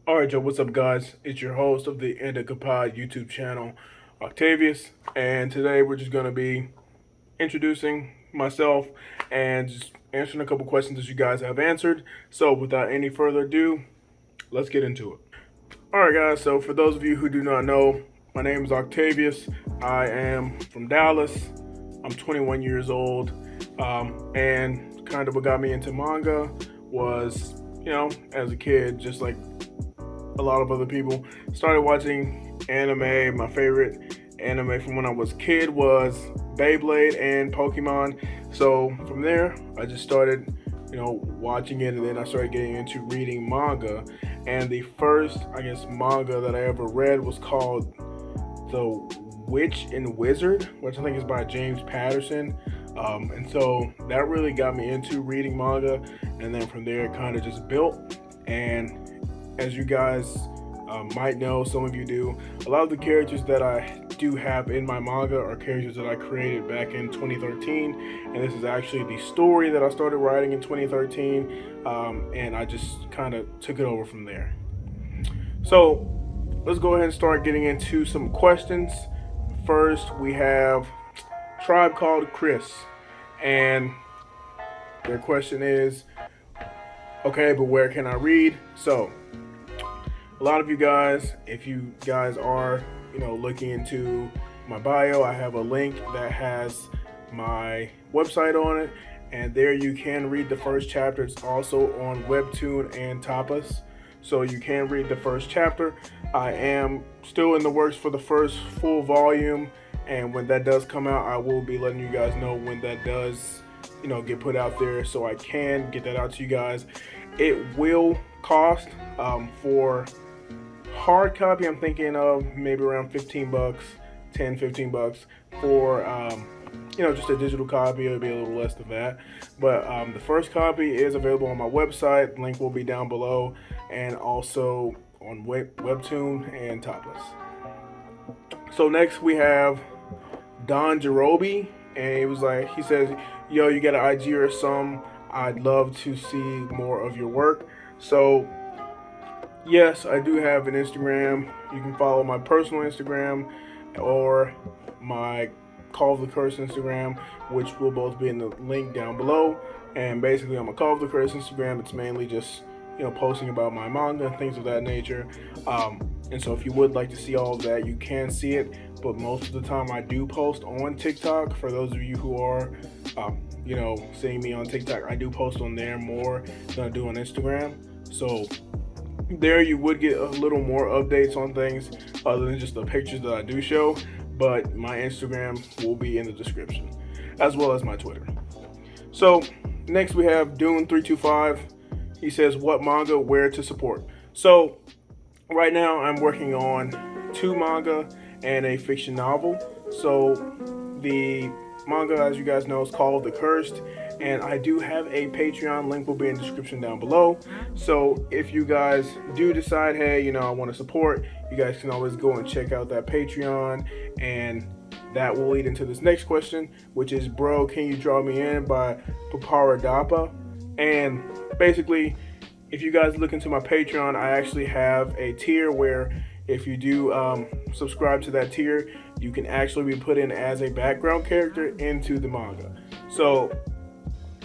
All right, Joe, what's up, guys? It's your host of the Indaka YouTube channel, Octavius, and today we're just going to be introducing myself and just answering a couple questions that you guys have answered. So, without any further ado, let's get into it. All right, guys, so for those of you who do not know, my name is Octavius. I am from Dallas. I'm 21 years old, and kind of what got me into manga was, as a kid, just like a lot of other people, started watching anime. My favorite anime from when I was a kid was Beyblade and Pokemon. So from there, I just started, watching it, and then I started getting into reading manga. And the first, manga that I ever read was called The Witch and Wizard, which I think is by James Patterson. And so that really got me into reading manga, and then from there it kind of just built. And as you guys might know, some of you do, a lot of the characters that I do have in my manga are characters that I created back in 2013, and this is actually the story that I started writing in 2013, and I just kind of took it over from there. So let's go ahead and start getting into some questions. First, we have Tribe Called Chris, and their question is, okay, but where can I read? So a lot of you guys, if you guys are, looking into my bio, I have a link that has my website on it, and there you can read the first chapter. It's also on Webtoon and Tapas, so you can read the first chapter. I am still in the works for the first full volume, and when that does come out, I will be letting you guys know when that does, get put out there, so I can get that out to you guys. It will cost for hard copy, I'm thinking of maybe around 15 bucks, 10, 15 bucks. For just a digital copy, it'll be a little less than that. But the first copy is available on my website. Link will be down below, and also on Webtoon and Topless. So next we have Don Jerobi, and he says, yo, you got an IG or some? I'd love to see more of your work. So yes, I do have an Instagram. You can follow my personal Instagram or my Call of the Curse Instagram, which will both be in the link down below. And basically on my Call of the Curse Instagram, it's mainly just, posting about my manga and things of that nature. And so if you would like to see all of that, you can see it. But most of the time I do post on TikTok. For those of you who are, seeing me on TikTok, I do post on there more than I do on Instagram. So there you would get a little more updates on things other than just the pictures that I do show, but my Instagram will be in the description, as well as my Twitter. So next we have Dune325. He says, what manga, where to support? So right now I'm working on 2 manga and a fiction novel. So the manga, as you guys know, is called The Cursed, and I do have a Patreon. Link will be in the description down below. So if you guys do decide, hey, I want to support, you guys can always go and check out that Patreon. And that will lead into this next question, which is, bro, can you draw me in by Papara Dapa? And basically, if you guys look into my Patreon, I actually have a tier where if you do subscribe to that tier, you can actually be put in as a background character into the manga. So,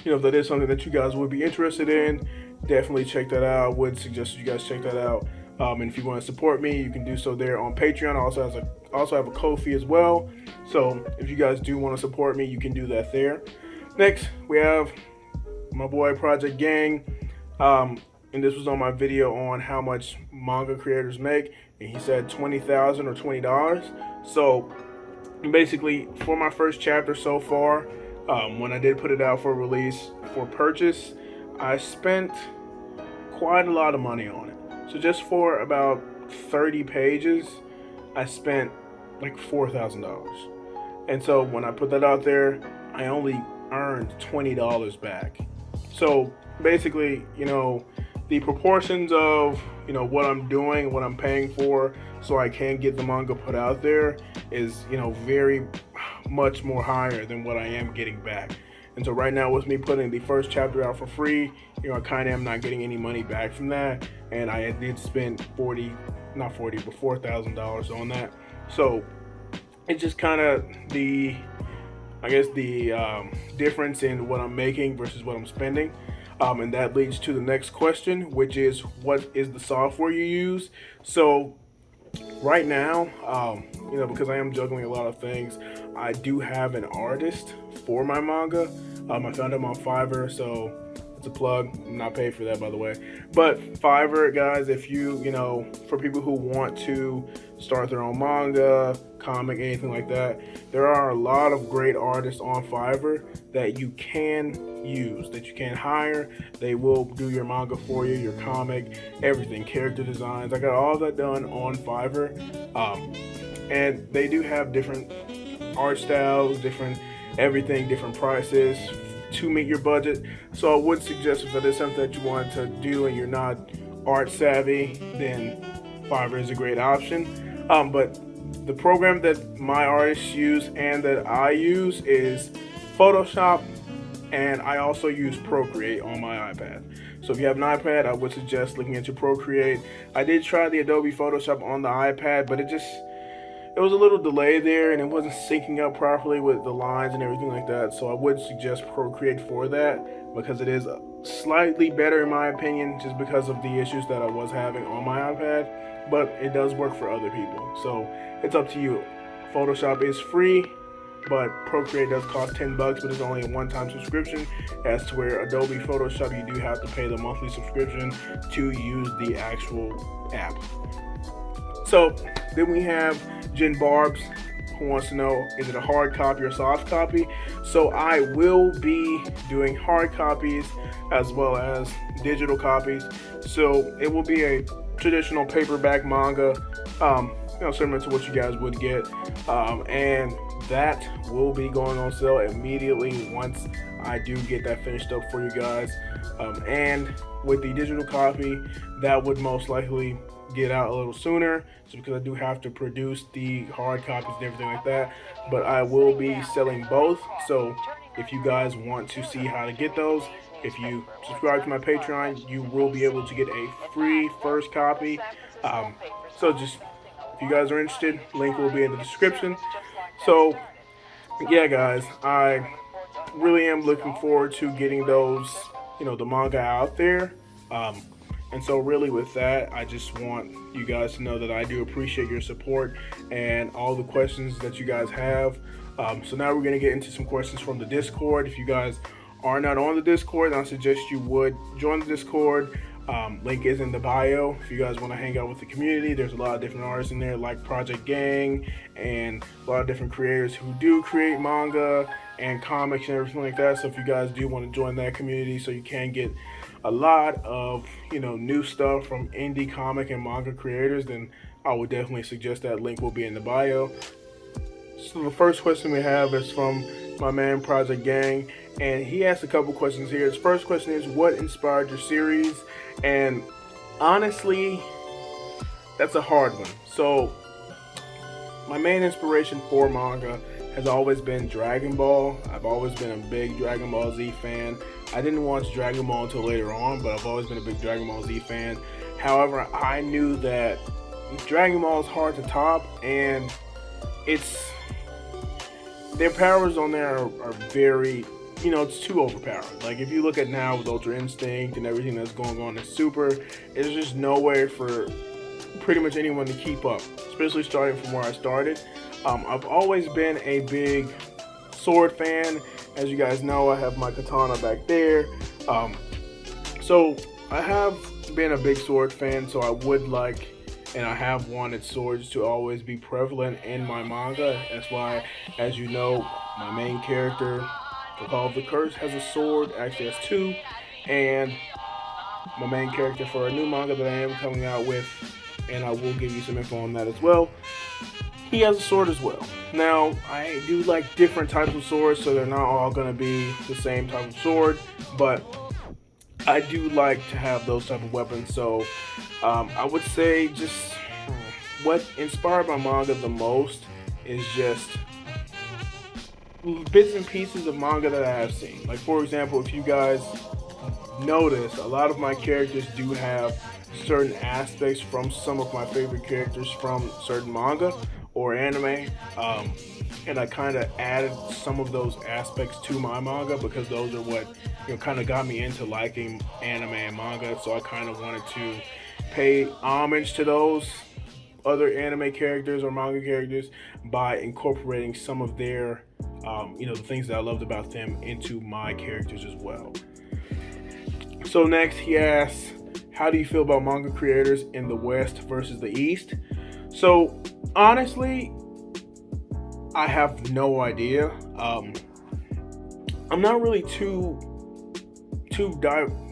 if that is something that you guys would be interested in, definitely check that out. I would suggest you guys check that out. And if you want to support me, you can do so there on Patreon. I also have a Ko-fi as well. So if you guys do want to support me, you can do that there. Next, we have my boy Project Gang. And this was on my video on how much manga creators make, and he said $20,000 or $20. So basically, for my first chapter so far, when I did put it out for release for purchase, I spent quite a lot of money on it. So just for about 30 pages, I spent like $4,000. And so when I put that out there, I only earned $20 back. So basically, the proportions of, what I'm doing, what I'm paying for, so I can get the manga put out there is, very much more higher than what I am getting back. And so right now, with me putting the first chapter out for free, I kind of am not getting any money back from that. And I did spend $4,000 on that. So it's just kind of the difference in what I'm making versus what I'm spending. And that leads to the next question, which is, what is the software you use? So right now, because I am juggling a lot of things, I do have an artist for my manga. I found him on Fiverr, so it's a plug. I'm not paid for that, by the way. But Fiverr, guys, if for people who want to start their own manga, comic, anything like that, there are a lot of great artists on Fiverr that you can use, that you can hire. They will do your manga for you, your comic, everything, character designs. I got all that done on Fiverr. And they do have different art styles, different everything, different prices to meet your budget. So I would suggest, if that is something that you want to do and you're not art savvy, then Fiverr is a great option. But the program that my artists use and that I use is Photoshop, and I also use Procreate on my iPad. So if you have an iPad, I would suggest looking into Procreate. I did try the Adobe Photoshop on the iPad, but it was a little delay there, and it wasn't syncing up properly with the lines and everything like that. So I would suggest Procreate for that, because it is slightly better in my opinion, just because of the issues that I was having on my iPad. But it does work for other people, so it's up to you. Photoshop is free, but Procreate does cost $10, but it's only a one-time subscription, as to where Adobe Photoshop, you do have to pay the monthly subscription to use the actual app. So then we have Jen Barbs, who wants to know, is it a hard copy or soft copy? So I will be doing hard copies as well as digital copies. So it will be a traditional paperback manga, similar to what you guys would get. And that will be going on sale immediately once I do get that finished up for you guys. And with the digital copy, that would most likely get out a little sooner, just because I do have to produce the hard copies and everything like that. But I will be selling both, so if you guys want to see how to get those, if you subscribe to my Patreon, you will be able to get a free first copy. So just, if you guys are interested, link will be in the description. So yeah, guys, I really am looking forward to getting those, the manga out there. And so really with that, I just want you guys to know that I do appreciate your support and all the questions that you guys have. So now we're going to get into some questions from the Discord. If you guys are not on the Discord, I suggest you would join the Discord. Link is in the bio. If you guys want to hang out with the community, there's a lot of different artists in there, like Project Gang, and a lot of different creators who do create manga and comics and everything like that. So if you guys do want to join that community, so you can get a lot of new stuff from indie comic and manga creators, then I would definitely suggest that link will be in the bio. So the first question we have is from my man Project Gang, and he asked a couple questions here. His first question is, what inspired your series? And honestly, that's a hard one. So my main inspiration for manga has always been Dragon Ball. I've always been a big Dragon Ball Z fan. I didn't watch Dragon Ball until later on, but I've always been a big Dragon Ball Z fan. However, I knew that Dragon Ball is hard to top, and their powers on there are very, it's too overpowered. Like, if you look at now with Ultra Instinct and everything that's going on in Super, there's just no way for pretty much anyone to keep up, especially starting from where I started. I've always been a big sword fan. As you guys know, I have my katana back there. So I have been a big sword fan, so I would like, and I have wanted swords to always be prevalent in my manga. That's why, as you know, my main character, the Call of the Curse, has a sword, actually has two, and my main character for a new manga that I am coming out with, and I will give you some info on that as well, he has a sword as well. Now, I do like different types of swords, so they're not all going to be the same type of sword, but I do like to have those type of weapons. So I would say just what inspired my manga the most is just bits and pieces of manga that I have seen. Like, for example, if you guys notice, a lot of my characters do have certain aspects from some of my favorite characters from certain manga or anime. And I kind of added some of those aspects to my manga because those are what kind of got me into liking anime and manga. So I kind of wanted to pay homage to those other anime characters or manga characters by incorporating some of their, the things that I loved about them into my characters as well. So next he asks, how do you feel about manga creators in the West versus the East? So honestly, I have no idea. I'm not really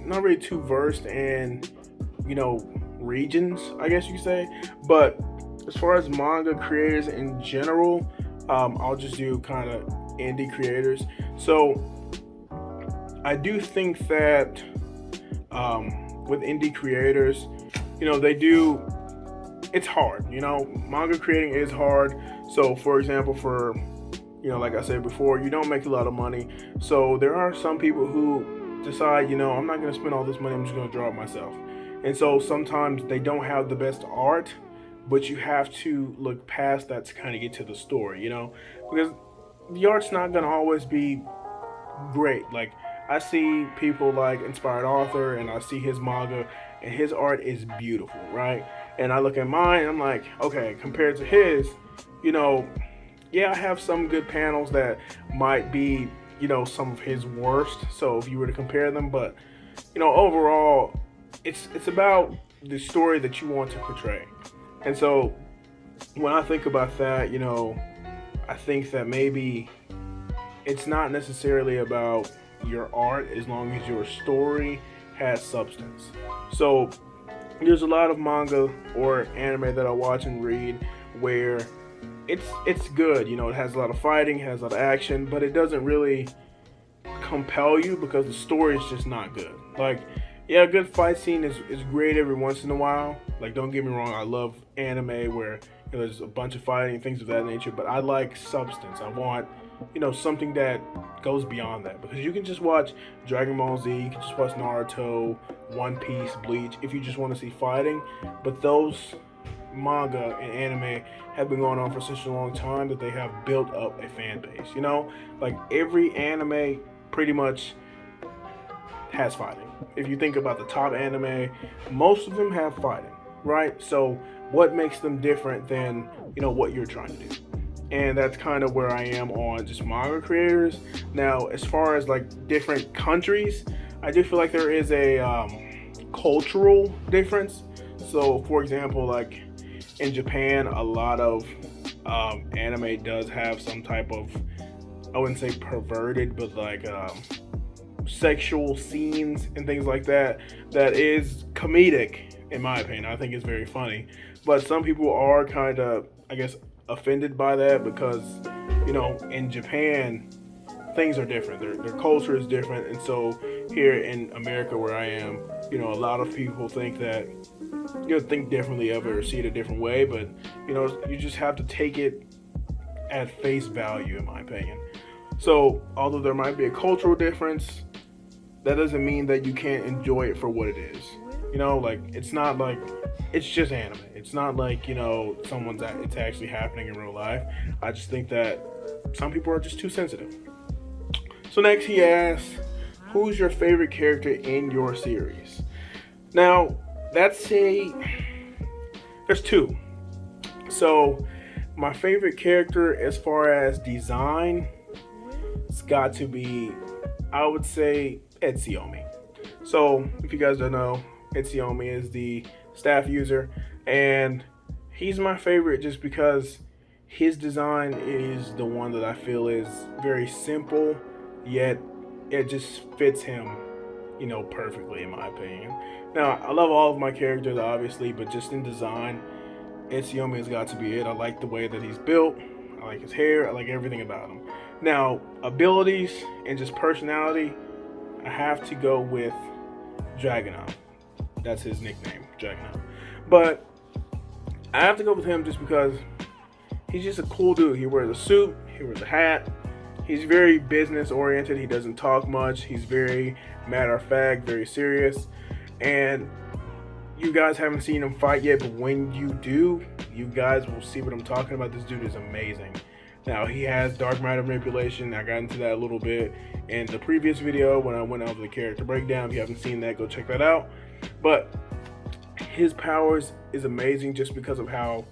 not really too versed in, regions, I guess you could say. But as far as manga creators in general, I'll just do kind of indie creators. So I do think that with indie creators, it's hard. Manga creating is hard. So for example, like I said before, you don't make a lot of money. So there are some people who decide, I'm not going to spend all this money, I'm just going to draw it myself. And so sometimes they don't have the best art, but you have to look past that to kind of get to the story, because the art's not going to always be great. Like, I see people like Inspired Author and I see his manga and his art is beautiful, right? And I look at mine and I'm like, okay, compared to his, yeah, I have some good panels that might be, some of his worst. So if you were to compare them, but, overall, it's about the story that you want to portray. And so when I think about that, I think that maybe it's not necessarily about your art as long as your story has substance. So there's a lot of manga or anime that I watch and read where it's good, it has a lot of fighting, has a lot of action, but it doesn't really compel you because the story is just not good. Like, yeah, a good fight scene is great every once in a while. Like, don't get me wrong, I love anime where there's a bunch of fighting and things of that nature, but I like substance. I want, something that goes beyond that, because you can just watch Dragon Ball Z, you can just watch Naruto, One Piece, Bleach, if you just want to see fighting, but those manga and anime have been going on for such a long time that they have built up a fan base, like every anime pretty much has fighting. If you think about the top anime, most of them have fighting, right? So what makes them different than, what you're trying to do? And that's kind of where I am on just manga creators. Now, as far as like different countries, I do feel like there is a cultural difference. So for example, like in Japan, a lot of anime does have some type of, I wouldn't say perverted, but like sexual scenes and things like that is comedic, in my opinion. I think it's very funny, but some people are kind of, I guess, offended by that because in Japan things are different, their culture is different. And so here in America where I am, a lot of people think that think differently of it or see it a different way, but you just have to take it at face value, in my opinion. So although there might be a cultural difference, that doesn't mean that you can't enjoy it for what it is. Like, it's not like it's just anime. It's not like, it's actually happening in real life. I just think that some people are just too sensitive. So next he asks, who's your favorite character in your series? Now, there's two. So my favorite character as far as design, it's got to be, I would say, Etsuyomi. So if you guys don't know, Etsuyomi is the staff user, and he's my favorite just because his design is the one that I feel is very simple, yet it just fits him, perfectly, in my opinion. Now, I love all of my characters, obviously, but just in design, Etsuyomi has got to be it. I like the way that he's built, I like his hair, I like everything about him. Now, abilities and just personality, I have to go with Dragonite. That's his nickname, Dragonite. But I have to go with him just because he's just a cool dude. He wears a suit, he wears a hat, He's very business oriented. He doesn't talk much. He's very matter of fact, very serious. And you guys haven't seen him fight yet, but when you do, you guys will see what I'm talking about. This dude is amazing. Now, he has dark matter manipulation. I got into that a little bit in the previous video when I went over the character breakdown. If you haven't seen that, go check that out. But his powers is amazing just because of how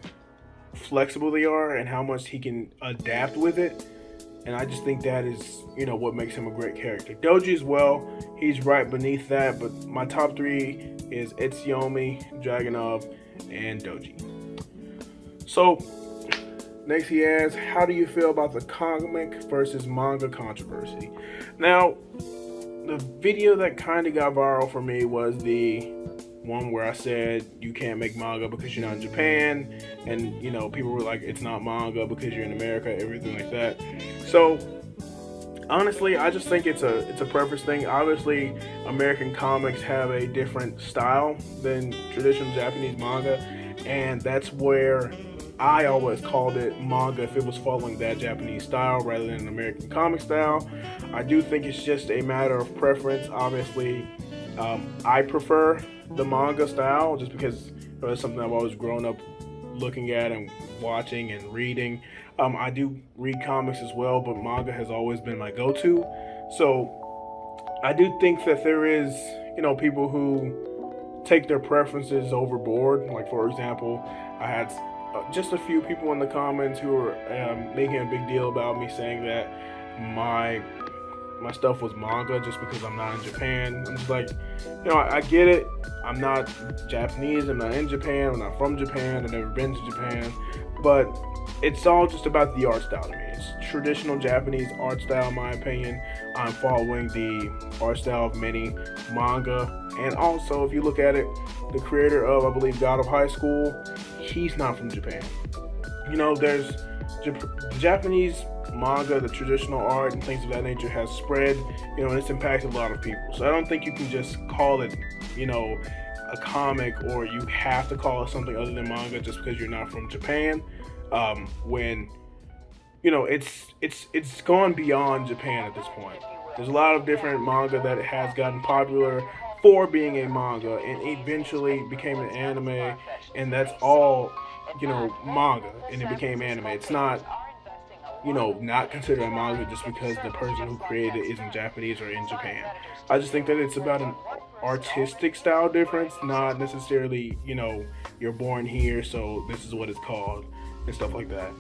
flexible they are and how much he can adapt with it. And I just think that is, what makes him a great character. Doji as well, he's right beneath that, but my top three is Itsuyomi, Dragunov, and Doji. So, next he asks, how do you feel about the comic versus manga controversy? Now, the video that kind of got viral for me was the one where I said you can't make manga because you're not in Japan, and people were like, it's not manga because you're in America, everything like that. So honestly, I just think it's a preference thing. Obviously, American comics have a different style than traditional Japanese manga, and that's where I always called it manga if it was following that Japanese style rather than an American comic style. I do think it's just a matter of preference. Obviously, I prefer the manga style just because it's something I've always grown up looking at and watching and reading. I do read comics as well, but manga has always been my go-to. So I do think that there is, people who take their preferences overboard. Like, for example, I had just a few people in the comments who were making a big deal about me saying that my stuff was manga just because I'm not in Japan. I'm just like, I get it. I'm not Japanese. I'm not in Japan. I'm not from Japan. I've never been to Japan. But it's all just about the art style to me. It's traditional Japanese art style, in my opinion. I'm following the art style of many manga. And also, if you look at it, the creator of, I believe, God of High School, he's not from Japan. There's the Japanese manga, the traditional art and things of that nature has spread, and it's impacted a lot of people. So I don't think you can just call it, a comic, or you have to call it something other than manga just because you're not from Japan. When it's gone beyond Japan at this point. There's a lot of different manga that has gotten popular for being a manga and eventually became an anime, and that's all manga, and it became anime. It's not not considered a manga just because the person who created it isn't Japanese or in Japan. I just think that it's about an artistic style difference, not necessarily, you're born here, so this is what it's called, and stuff like that.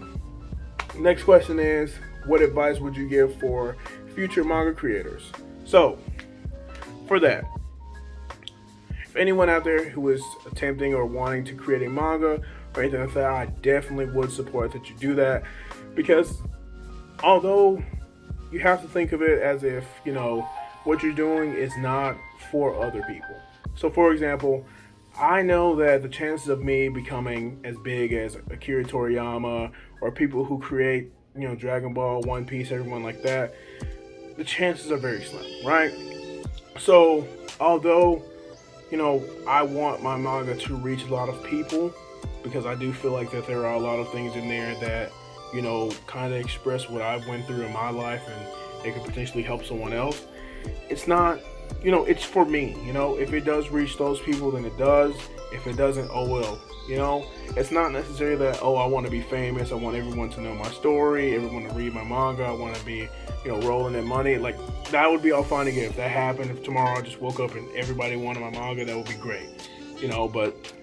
Next question is, what advice would you give for future manga creators? So, for that, if anyone out there who is attempting or wanting to create a manga or anything like that, I definitely would support that you do that, because although you have to think of it as if, what you're doing is not for other people. So, for example, I know that the chances of me becoming as big as Akira Toriyama or people who create, Dragon Ball, One Piece, everyone like that, the chances are very slim, right? So, although, I want my manga to reach a lot of people, because I do feel like that there are a lot of things in there that, kind of express what I went through in my life and it could potentially help someone else. It's not, it's for me, if it does reach those people, then it does. If it doesn't, oh well, it's not necessarily that, oh, I want to be famous. I want everyone to know my story, everyone to read my manga. I want to be, rolling in money. Like, that would be all fine again. If that happened, if tomorrow I just woke up and everybody wanted my manga, that would be great, but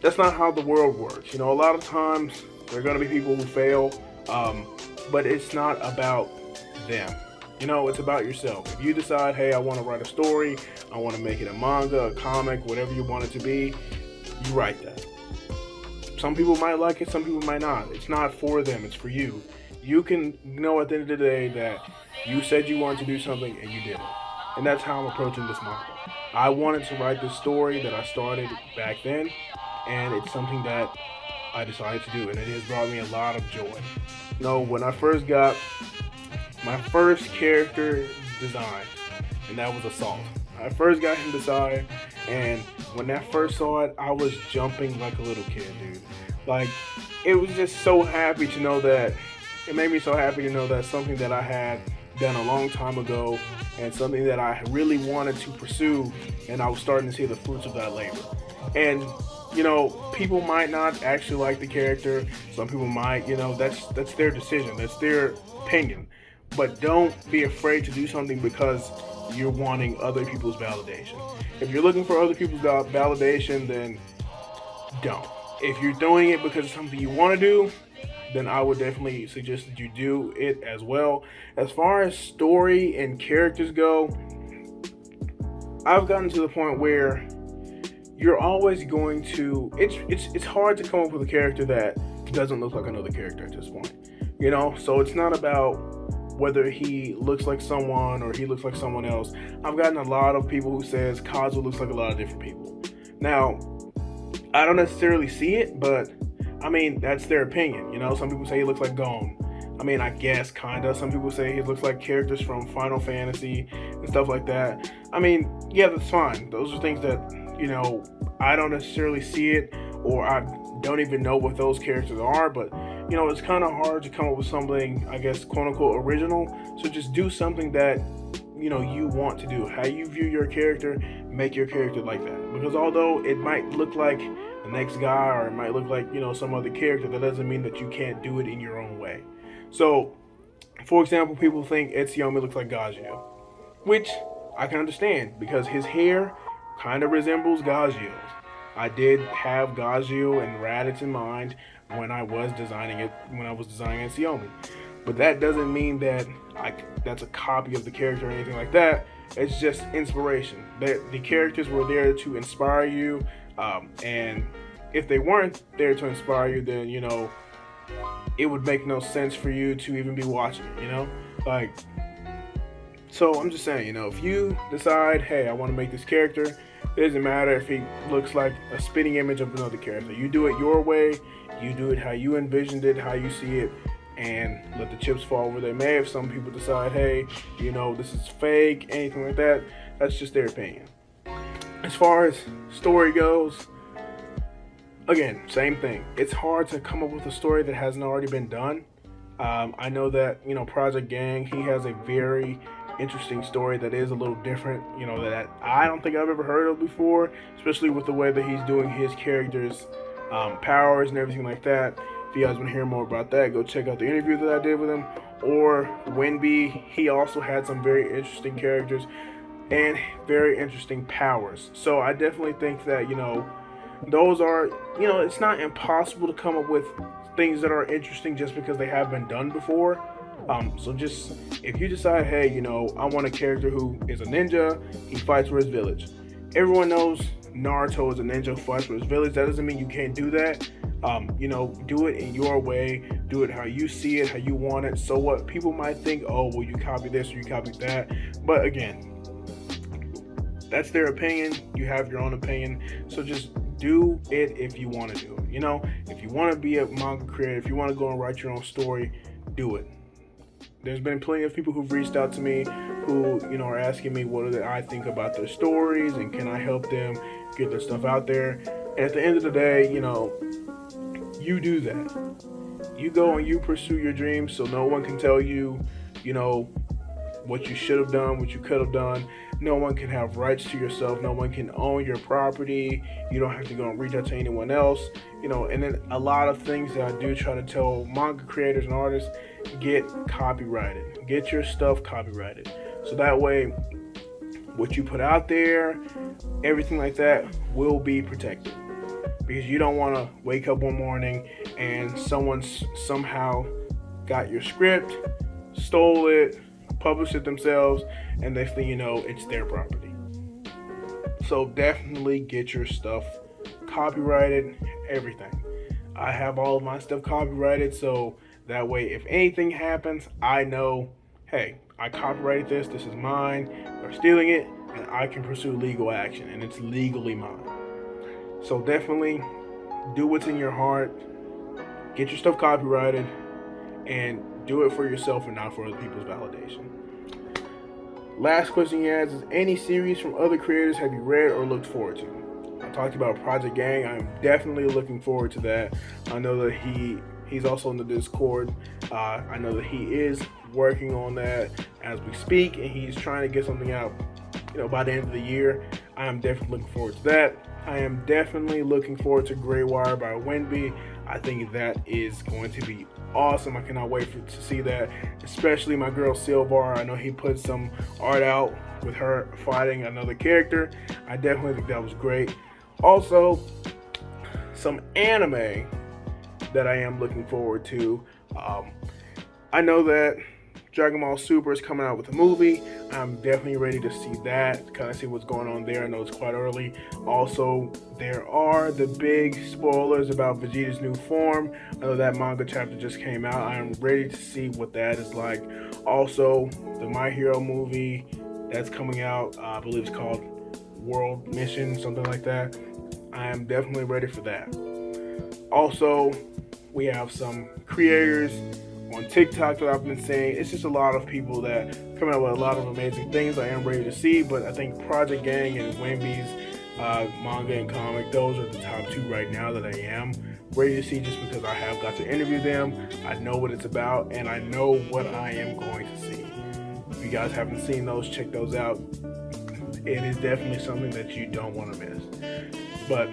that's not how the world works. A lot of times there are going to be people who fail, but it's not about them. It's about yourself. If you decide, hey, I want to write a story, I want to make it a manga, a comic, whatever you want it to be, you write that. Some people might like it, some people might not. It's not for them, it's for you. You can know at the end of the day that you said you wanted to do something and you did it. And that's how I'm approaching this manga. I wanted to write this story that I started back then, and it's something that I decided to do, and it has brought me a lot of joy. When I first got my first character designed, and that was Assault. I first got him designed, and when I first saw it, I was jumping like a little kid, dude. Like, it was just so happy to know that, it made me so happy to know that something that I had done a long time ago and something that I really wanted to pursue, and I was starting to see the fruits of that labor. And people might not actually like the character. Some people might, that's their decision. That's their opinion. But don't be afraid to do something because you're wanting other people's validation. If you're looking for other people's validation, then don't. If you're doing it because it's something you want to do, then I would definitely suggest that you do it as well. As far as story and characters go, I've gotten to the point where you're always going to it's hard to come up with a character that doesn't look like another character at this point. So it's not about whether he looks like someone or he looks like someone else. I've gotten a lot of people who says Kazuo looks like a lot of different people. Now, I don't necessarily see it, but I mean, that's their opinion. Some people say he looks like Gon. I mean, I guess kinda. Some people say he looks like characters from Final Fantasy and stuff like that. I mean, yeah, that's fine. Those are things that I don't necessarily see it, or I don't even know what those characters are, but it's kind of hard to come up with something, I guess, quote unquote original. So just do something that you want to do. How you view your character, make your character like that. Because although it might look like the next guy, or it might look like some other character, that doesn't mean that you can't do it in your own way. So, for example, people think Etsuyomi looks like Gajio, which I can understand because his hair kind of resembles Gajio's. I did have Gajio and Raditz in mind when I was designing Etsuyomi. But that doesn't mean that that's a copy of the character or anything like that. It's just inspiration. The characters were there to inspire you, and if they weren't there to inspire you, then it would make no sense for you to even be watching it. So I'm just saying, if you decide, hey, I want to make this character, it doesn't matter if he looks like a spitting image of another character. You do it your way, you do it how you envisioned it, how you see it, and let the chips fall where they may. If some people decide, hey, this is fake, anything like that, that's just their opinion. As far as story goes, again, same thing. It's hard to come up with a story that hasn't already been done. I know that, Project Gang, he has a very interesting story that is a little different, that I don't think I've ever heard of before, especially with the way that he's doing his characters' powers and everything like that. If you guys want to hear more about that, go check out the interview that I did with him. Or Wenby, he also had some very interesting characters and very interesting powers. So I definitely think that, those are, it's not impossible to come up with things that are interesting just because they have been done before. So just, if you decide, hey, I want a character who is a ninja, he fights for his village. Everyone knows Naruto is a ninja who fights for his village. That doesn't mean you can't do that. Do it in your way, do it how you see it, how you want it. So what people might think, oh, well, you copy this or you copy that. But again, that's their opinion. You have your own opinion. So just do it if you want to do it. If you want to be a manga creator, if you want to go and write your own story, do it. There's been plenty of people who've reached out to me who, are asking me what I think about their stories and can I help them get their stuff out there. And at the end of the day, you do that. You go and you pursue your dreams so no one can tell you, what you should have done, what you could have done. No one can have rights to yourself. No one can own your property. You don't have to go and reach out to anyone else. And then a lot of things that I do try to tell manga creators and artists, get copyrighted. Get your stuff copyrighted. So that way, what you put out there, everything like that will be protected. Because you don't want to wake up one morning and someone somehow got your script, stole it, published it themselves, and next thing you know, it's their property. So definitely get your stuff copyrighted, everything. I have all of my stuff copyrighted, so that way if anything happens, I know, hey, I copyrighted this is mine, they're stealing it, and I can pursue legal action, and it's legally mine. So definitely do what's in your heart, get your stuff copyrighted, and do it for yourself and not for other people's validation. Last question he has is, any series from other creators have you read or looked forward to? I talked about Project Gang. I'm definitely looking forward to that. I know that He's also in the Discord. I know that he is working on that as we speak, and he's trying to get something out, by the end of the year. I am definitely looking forward to that. I am definitely looking forward to Grey Wire by Wenby. I think that is going to be awesome. I cannot wait to see that, especially my girl Silvar. I know he put some art out with her fighting another character. I definitely think that was great. Also, some anime that I am looking forward to. I know that Dragon Ball Super is coming out with a movie. I'm definitely ready to see that, kind of see what's going on there. I know it's quite early. Also, there are the big spoilers about Vegeta's new form. I know that manga chapter just came out. I am ready to see what that is like. Also, the My Hero movie that's coming out, I believe it's called World Mission, something like that. I am definitely ready for that. Also, we have some creators on TikTok that I've been seeing. It's just a lot of people that come out with a lot of amazing things I am ready to see, but I think Project Gang and Wenby's manga and comic, those are the top two right now that I am ready to see, just because I have got to interview them. I know what it's about, and I know what I am going to see. If you guys haven't seen those, check those out. It is definitely something that you don't want to miss. But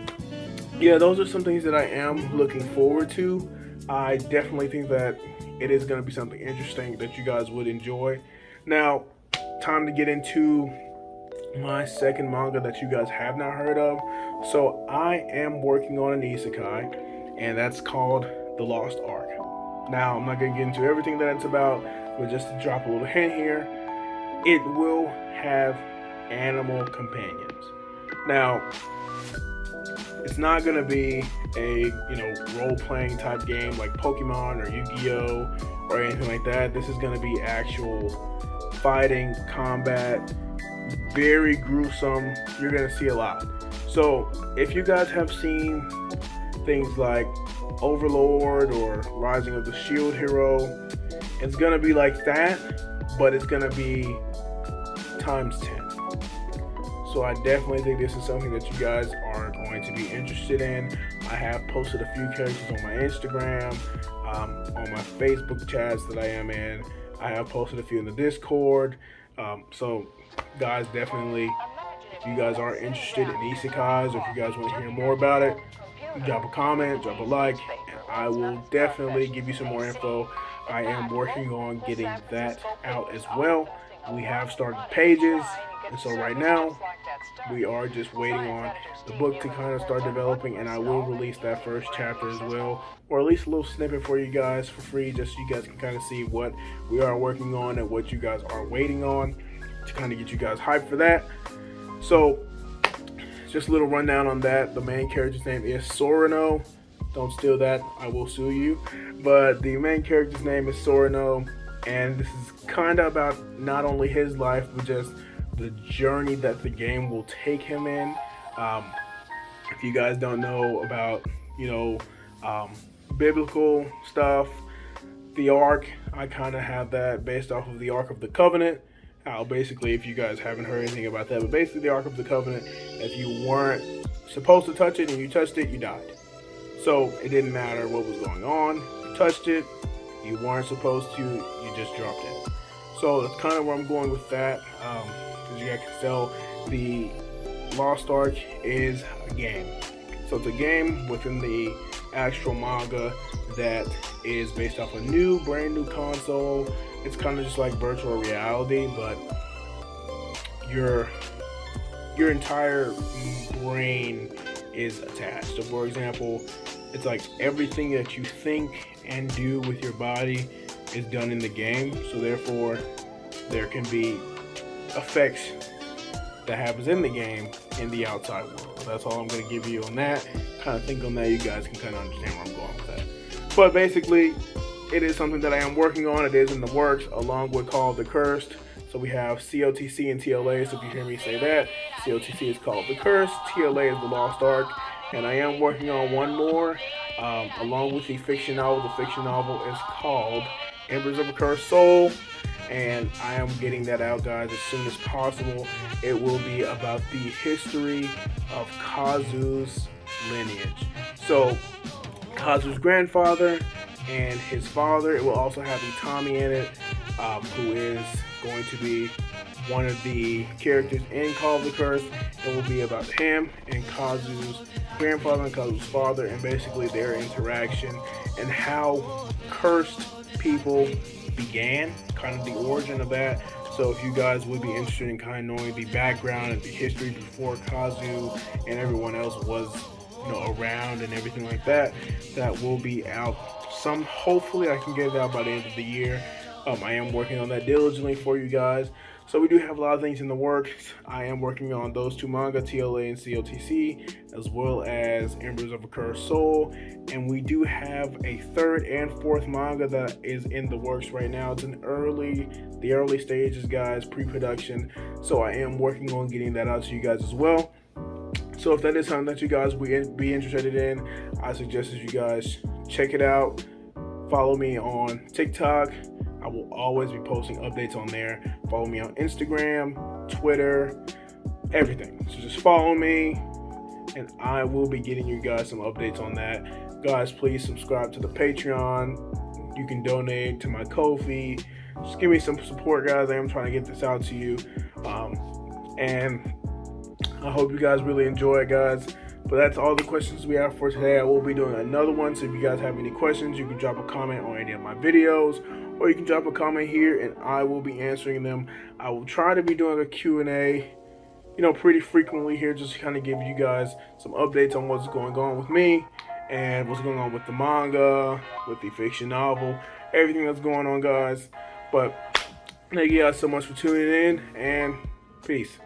yeah, those are some things that I am looking forward to. I definitely think that it is going to be something interesting that you guys would enjoy. Now, time to get into my second manga that you guys have not heard of. So I am working on an isekai, and that's called The Lost Ark. Now, I'm not going to get into everything that it's about, but just to drop a little hint here, it will have animal companions. Now, it's not going to be a role-playing type game like Pokemon or Yu-Gi-Oh or anything like that. This is going to be actual fighting, combat, very gruesome. You're going to see a lot. So if you guys have seen things like Overlord or Rising of the Shield Hero, it's going to be like that, but it's going to be times 10. So I definitely think this is something that you guys are going to be interested in. I have posted a few characters on my Instagram, on my Facebook chats that I am in. I have posted a few in the Discord. So guys, definitely, if you guys are interested in isekais, or if you guys want to hear more about it, drop a comment, drop a like, and I will definitely give you some more info. I am working on getting that out as well. We have started pages, and so right now we are just waiting on the book to kind of start developing, and I will release that first chapter as well, or at least a little snippet for you guys for free, just so you guys can kind of see what we are working on and what you guys are waiting on, to kind of get you guys hyped for that. So just a little rundown on that. The main character's name is Sorano. Don't steal that, I will sue you. But the main character's name is Sorano, and this is kind of about not only his life, but just the journey that the game will take him in. If you guys don't know about, biblical stuff, the Ark, I kind of have that based off of the Ark of the Covenant. Basically, if you guys haven't heard anything about that, but basically the Ark of the Covenant, if you weren't supposed to touch it and you touched it, you died. So it didn't matter what was going on. You touched it, you weren't supposed to, you just dropped it. So that's kind of where I'm going with that. As you guys can tell, the Lost Ark is a game. So it's a game within the actual manga that is based off a brand new console. It's kind of just like virtual reality, but your entire brain is attached. So for example, it's like everything that you think and do with your body is done in the game. So therefore, there can be effects that happens in the game in the outside world. That's all I'm going to give you on that. Kind of think on that, you guys can kind of understand where I'm going with that. But basically, it is something that I am working on. It is in the works, along with called The Cursed. So we have COTC and TLA. So if you hear me say that, COTC is called The Cursed, TLA is The Lost Ark. And I am working on one more, along with the fiction novel. The fiction novel is called Embers of a Cursed Soul. And I am getting that out, guys, as soon as possible. It will be about the history of Kazu's lineage. So Kazu's grandfather and his father. It will also have Tommy in it, who is going to be one of the characters in Call of the Curse. It will be about him and Kazu's grandfather and Kazu's father, and basically their interaction and how cursed people began, kind of the origin of that. So if you guys would be interested in kind of knowing the background and the history before Kazu and everyone else was, around and everything like that, that will be out. Hopefully I can get it out by the end of the year. I am working on that diligently for you guys. So we do have a lot of things in the works. I am working on those two manga, TLA and COTC, as well as Embers of a Cursed Soul. And we do have a third and fourth manga that is in the works right now. It's in the early stages, guys, pre-production. So I am working on getting that out to you guys as well. So if that is something that you guys would be interested in, I suggest that you guys check it out. Follow me on TikTok. I will always be posting updates on there. Follow me on Instagram, Twitter, everything. So just follow me, and I will be getting you guys some updates on that. Guys, please subscribe to the Patreon. You can donate to my Ko-fi. Just give me some support, guys. I am trying to get this out to you. And I hope you guys really enjoy it, guys. But that's all the questions we have for today. I will be doing another one, so if you guys have any questions, you can drop a comment on any of my videos, or you can drop a comment here and I will be answering them. I will try to be doing a Q&A, pretty frequently here, just to kind of give you guys some updates on what's going on with me and what's going on with the manga, with the fiction novel, everything that's going on, guys. But thank you guys so much for tuning in, and peace.